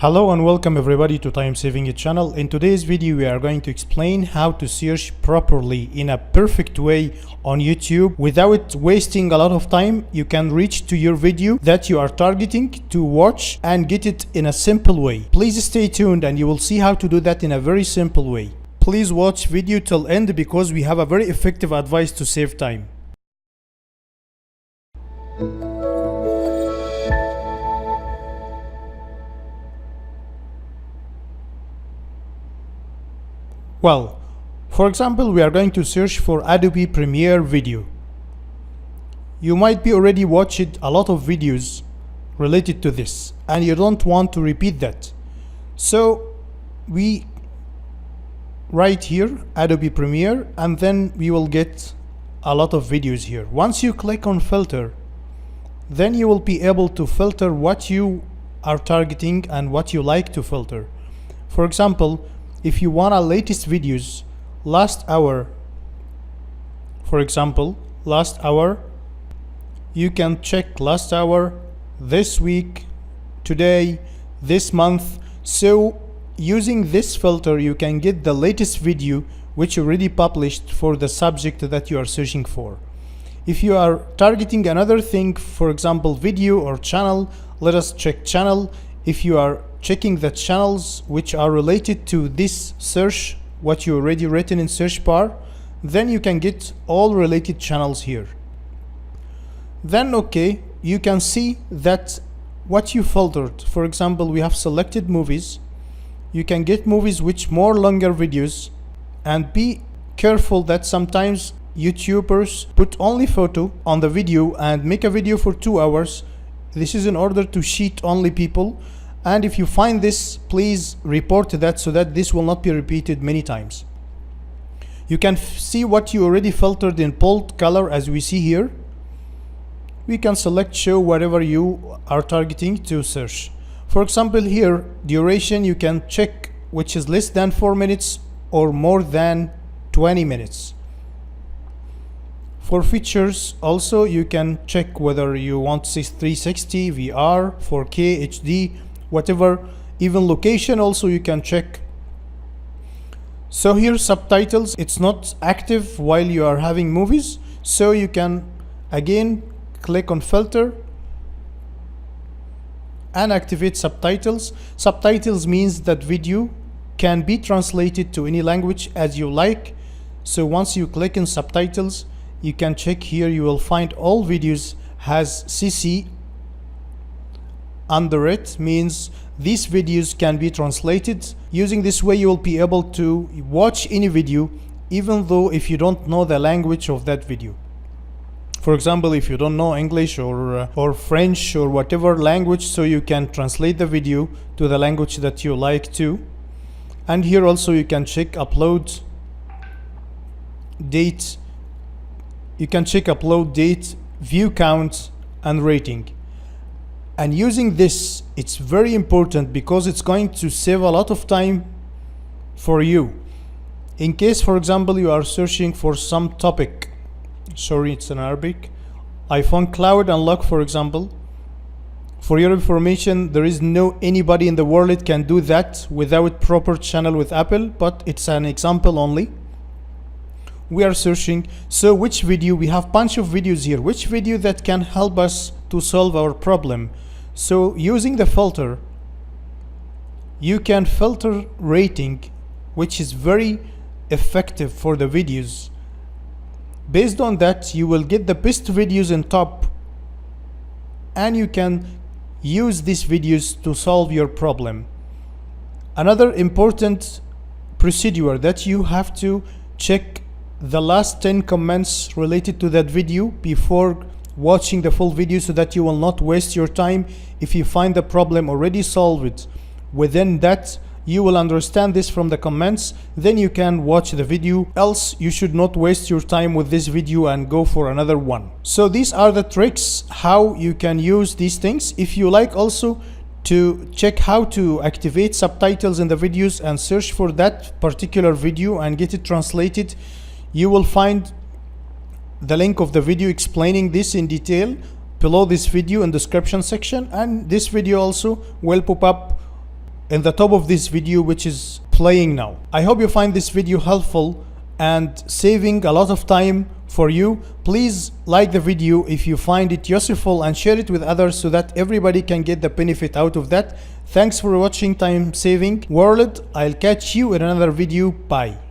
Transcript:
Hello and welcome everybody to Time Saving It channel. In today's video we are going to explain how to search properly in a perfect way on YouTube without wasting a lot of time. You can reach to your video that you are targeting to watch and get it in a simple way. Please stay tuned and you will see how to do that in a very simple way. Please watch video till end because we have a very effective advice to save time. Well, for example, we are going to search for Adobe Premiere Video. You might be already watched a lot of videos related to this and you don't want to repeat that. So we write here Adobe Premiere and then we will get a lot of videos here. Once you click on filter, then you will be able to filter what you are targeting and what you like to filter. For example, if you want our latest videos, last hour, for example, last hour, you can check last hour, this week, today, this month. So using this filter, you can get the latest video which already published for the subject that you are searching for. If you are targeting another thing, for example, video or channel, let us check channel. If you are checking the channels which are related to this search, what you already written in search bar, then you can get all related channels here. Then okay, you can see that what you filtered. For example, we have selected movies. You can get movies which more longer videos, and be careful that sometimes YouTubers put only photo on the video and make a video for 2 hours. This is in order to cheat only people. And if you find this, please report that so that this will not be repeated many times. You can see what you already filtered in bold color as we see here. We can select show whatever you are targeting to search. For example, here duration you can check which is less than 4 minutes or more than 20 minutes. For features also you can check whether you want 360, VR, 4K, HD, whatever. Even location also you can check. So here subtitles, it's not active while you are having movies, so you can again click on filter and activate subtitles. Subtitles means that video can be translated to any language as you like. So once you click in subtitles, you can check here, you will find all videos has CC under it, means these videos can be translated. Using this way you will be able to watch any video even though if you don't know the language of that video. For example, if you don't know English or French or whatever language, so you can translate the video to the language that you like to. And here also you can check upload date. You can check upload date, view count and rating. And using this, it's very important because it's going to save a lot of time for you. In case, for example, you are searching for some topic, sorry, it's in Arabic, iPhone cloud unlock, for example. For your information, there is no anybody in the world that can do that without proper channel with Apple, but it's an example only. We are searching, so which video, we have bunch of videos here, which video that can help us to solve our problem. So using the filter, you can filter rating, which is very effective for the videos. Based on that, you will get the best videos in top and you can use these videos to solve your problem. Another important procedure that you have to check the last 10 comments related to that video before watching the full video so that you will not waste your time. If you find the problem already solved within that, you will understand this from the comments, then you can watch the video. Else you should not waste your time with this video and go for another one. So these are the tricks how you can use these things. If you like also to check how to activate subtitles in the videos and search for that particular video and get it translated, you will find the link of the video explaining this in detail below this video in description section, and this video also will pop up in the top of this video, which is playing now. I hope you find this video helpful and saving a lot of time for you. Please like the video if you find it useful and share it with others so that everybody can get the benefit out of that. Thanks for watching Time Saving World. I'll catch you in another video. Bye.